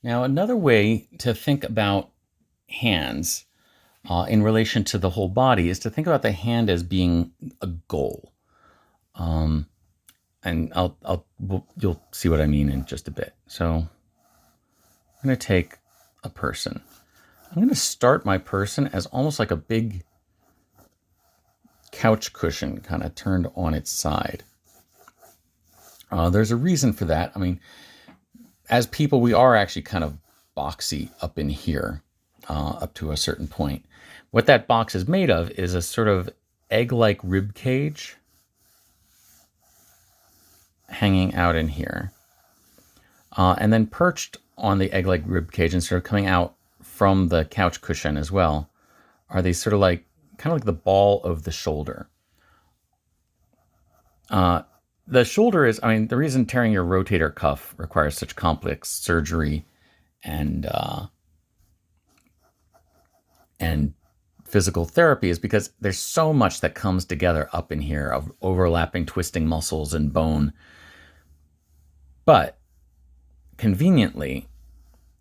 Now, another way to think about hands in relation to the whole body is to think about the hand as being a goal. Um, and you'll see what I mean in just a bit. So I'm going to take a person. I'm going to start my person as almost like a big couch cushion kind of turned on its side. There's a reason for that. I mean, as people, we are actually kind of boxy up in here, up to a certain point. What that box is made of is a sort of egg-like rib cage hanging out in here. And then perched on the egg-like rib cage and sort of coming out from the couch cushion as well are these sort of like, kind of like the ball of the shoulder. The shoulder is, I mean, the reason tearing your rotator cuff requires such complex surgery and physical therapy is because there's so much that comes together up in here of overlapping, twisting muscles and bone. But conveniently,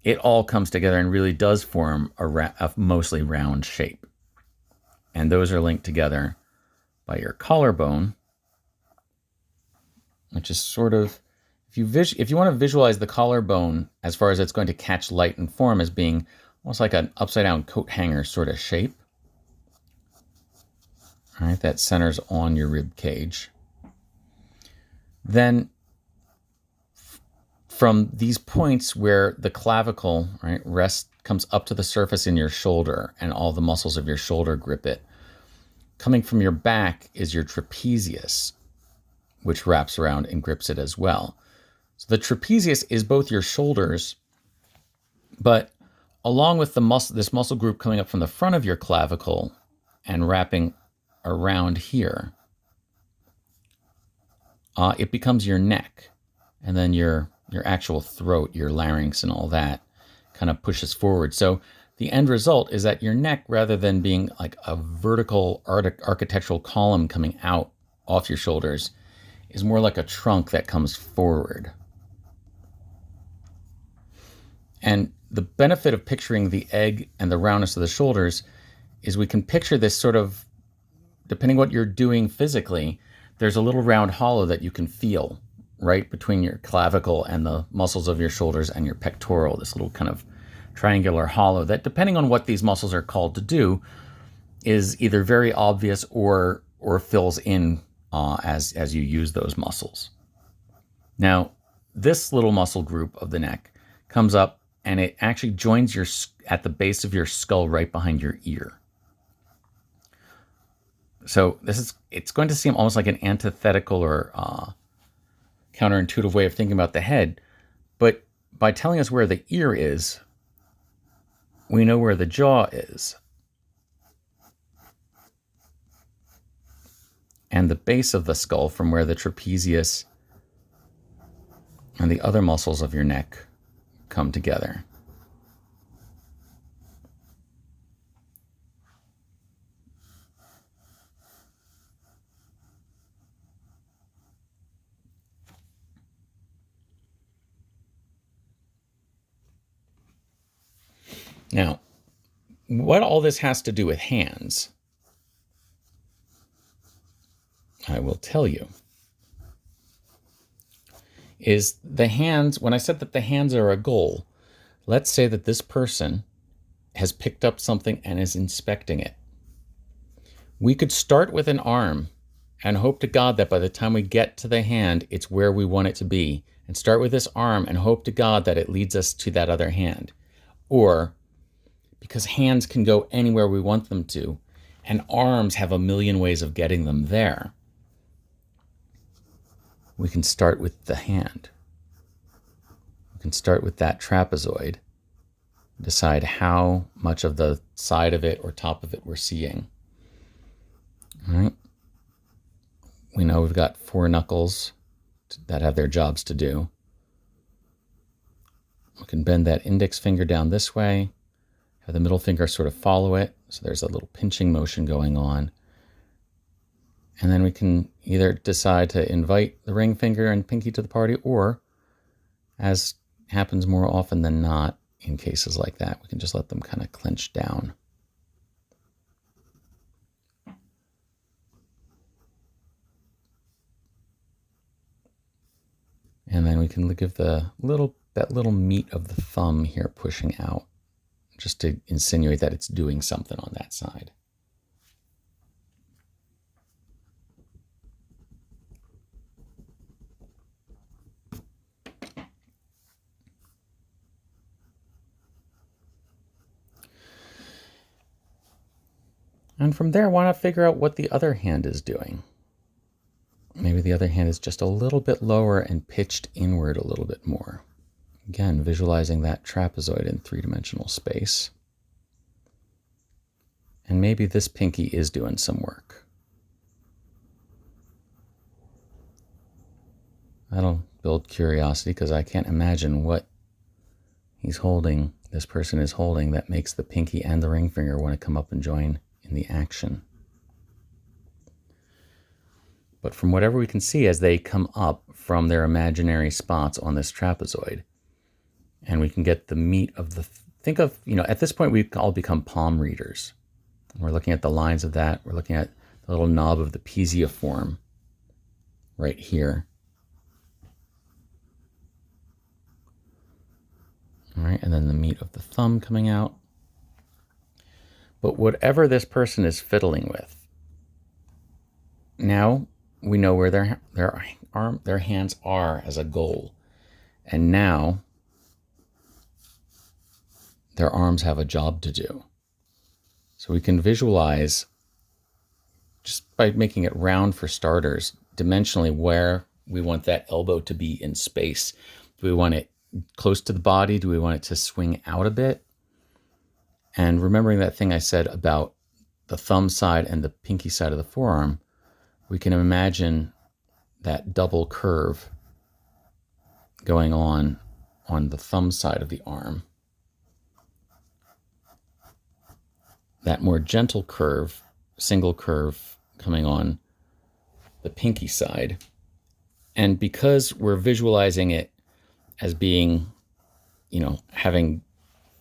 it all comes together and really does form a mostly round shape. And those are linked together by your collarbone, which is sort of, if you want to visualize the collarbone as far as it's going to catch light and form as being almost like an upside down coat hanger sort of shape. All right, that centers on your rib cage. Then from these points where the clavicle, right, comes up to the surface in your shoulder and all the muscles of your shoulder grip it. Coming from your back is your trapezius, which wraps around and grips it as well. So the trapezius is both your shoulders, but along with this muscle group coming up from the front of your clavicle and wrapping around here, it becomes your neck, and then your actual throat, your larynx and all that kind of pushes forward. So the end result is that your neck, rather than being like a vertical architectural column coming out off your shoulders, is more like a trunk that comes forward. And the benefit of picturing the egg and the roundness of the shoulders is we can picture this sort of, depending what you're doing physically, there's a little round hollow that you can feel right between your clavicle and the muscles of your shoulders and your pectoral, this little kind of triangular hollow that, depending on what these muscles are called to do, is either very obvious or fills in as you use those muscles. Now, this little muscle group of the neck comes up and it actually joins at the base of your skull right behind your ear. So it's going to seem almost like an antithetical or counterintuitive way of thinking about the head, but by telling us where the ear is, we know where the jaw is. And the base of the skull from where the trapezius and the other muscles of your neck come together. Now, what all this has to do with hands, I will tell you, is the hands. When I said that the hands are a goal, let's say that this person has picked up something and is inspecting it. We could start with an arm and hope to God that by the time we get to the hand, it's where we want it to be, and start with this arm and hope to God that it leads us to that other hand. Or, because hands can go anywhere we want them to, and arms have a million ways of getting them there, we can start with the hand. We can start with that trapezoid, decide how much of the side of it or top of it we're seeing. All right. We know we've got 4 knuckles that have their jobs to do. We can bend that index finger down this way, have the middle finger sort of follow it, so there's a little pinching motion going on. And then we can either decide to invite the ring finger and pinky to the party, or, as happens more often than not in cases like that. We can just let them kind of clench down. And then we can give that little meat of the thumb here pushing out, just to insinuate that it's doing something on that side. And from there, why not figure out what the other hand is doing? Maybe the other hand is just a little bit lower and pitched inward a little bit more. Again, visualizing that trapezoid in three-dimensional space. And maybe this pinky is doing some work. That'll build curiosity because I can't imagine what he's holding, this person is holding, that makes the pinky and the ring finger want to come up and join in the action. But from whatever we can see as they come up from their imaginary spots on this trapezoid, and we can get the meat of the, think of, at this point we've all become palm readers. We're looking at the lines of that. We're looking at the little knob of the pisiform right here. All right, and then the meat of the thumb coming out. But whatever this person is fiddling with, now we know where their hands are as a goal. And now their arms have a job to do. So we can visualize, just by making it round for starters, dimensionally where we want that elbow to be in space. Do we want it close to the body? Do we want it to swing out a bit? And remembering that thing I said about the thumb side and the pinky side of the forearm, we can imagine that double curve going on the thumb side of the arm. That more gentle curve, single curve coming on the pinky side. And because we're visualizing it as being, having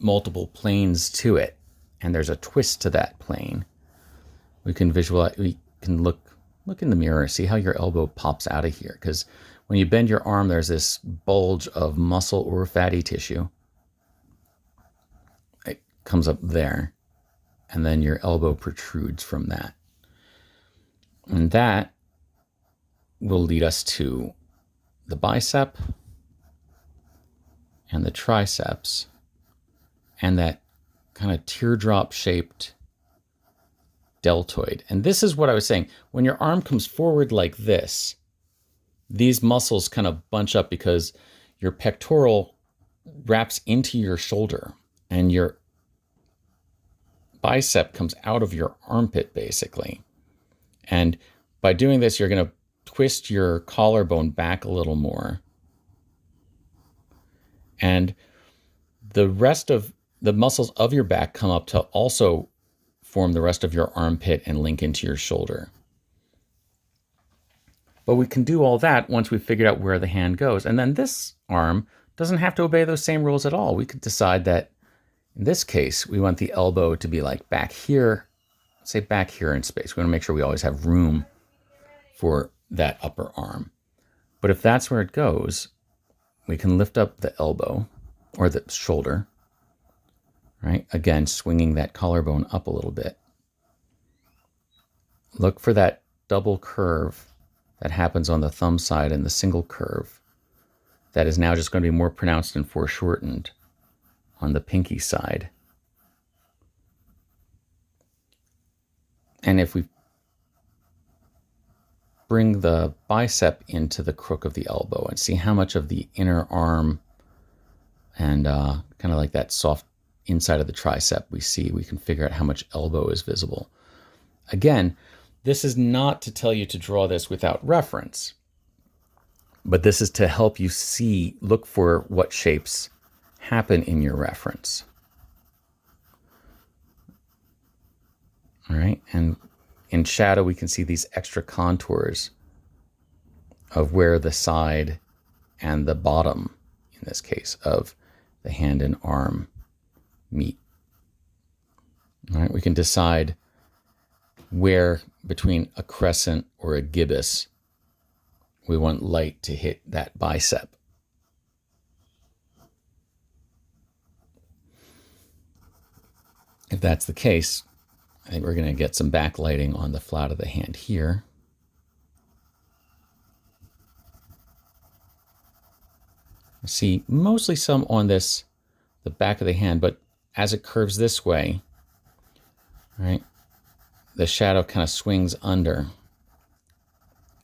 multiple planes to it, and there's a twist to that plane, we can look in the mirror, see how your elbow pops out of here. Because when you bend your arm, there's this bulge of muscle or fatty tissue. It comes up there, and then your elbow protrudes from that. And that will lead us to the bicep and the triceps and that kind of teardrop shaped deltoid. And this is what I was saying. When your arm comes forward like this, these muscles kind of bunch up because your pectoral wraps into your shoulder and your bicep comes out of your armpit, basically. And by doing this, you're going to twist your collarbone back a little more. And the rest of the muscles of your back come up to also form the rest of your armpit and link into your shoulder. But we can do all that once we've figured out where the hand goes. And then this arm doesn't have to obey those same rules at all. We could decide that in this case, we want the elbow to be like back here, say back here in space. We want to make sure we always have room for that upper arm. But if that's where it goes, we can lift up the elbow or the shoulder, right? Again, swinging that collarbone up a little bit. Look for that double curve that happens on the thumb side and the single curve that is now just going to be more pronounced and foreshortened on the pinky side. And if we bring the bicep into the crook of the elbow and see how much of the inner arm and kind of like that soft inside of the tricep we see, we can figure out how much elbow is visible. Again, this is not to tell you to draw this without reference, but this is to help you look for what shapes happen in your reference. All right, and in shadow, we can see these extra contours of where the side and the bottom in this case, of the hand and arm meet. All right, we can decide where between a crescent or a gibbous we want light to hit that bicep. If that's the case, I think we're going to get some backlighting on the flat of the hand here. I see mostly some on the back of the hand, but as it curves this way, right, the shadow kind of swings under,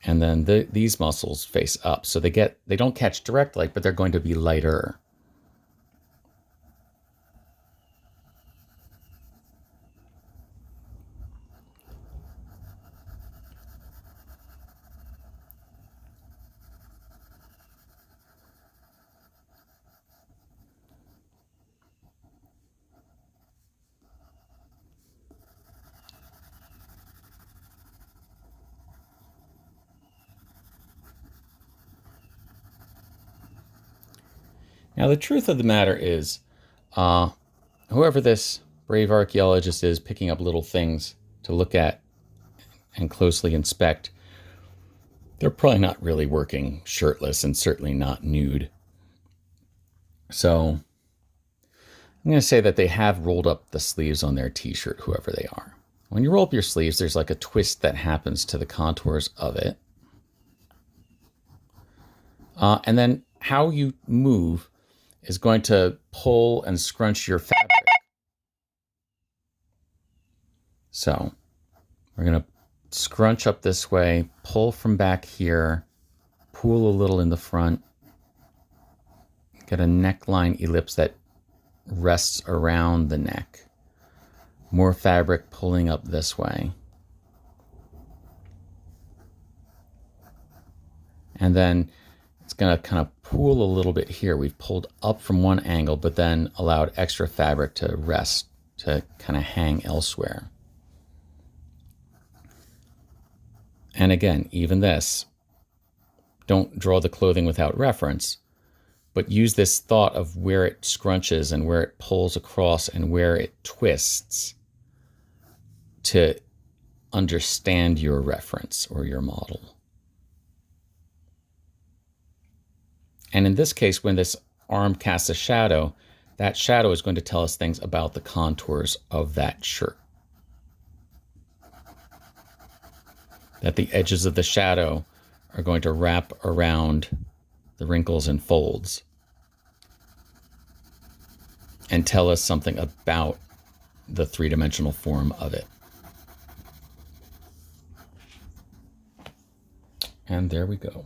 and then these muscles face up, so they don't catch direct light, but they're going to be lighter. Now, the truth of the matter is, whoever this brave archaeologist is picking up little things to look at and closely inspect, they're probably not really working shirtless and certainly not nude. So I'm going to say that they have rolled up the sleeves on their t-shirt, whoever they are. When you roll up your sleeves, there's like a twist that happens to the contours of it. And then how you move is going to pull and scrunch your fabric. So we're going to scrunch up this way, pull from back here, pull a little in the front, get a neckline ellipse that rests around the neck. More fabric pulling up this way. And then it's going to kind of pool a little bit here. We've pulled up from one angle, but then allowed extra fabric to rest, to kind of hang elsewhere. And again, even this, don't draw the clothing without reference, but use this thought of where it scrunches and where it pulls across and where it twists to understand your reference or your model. And in this case, when this arm casts a shadow, that shadow is going to tell us things about the contours of that shirt. That the edges of the shadow are going to wrap around the wrinkles and folds and tell us something about the three-dimensional form of it. And there we go.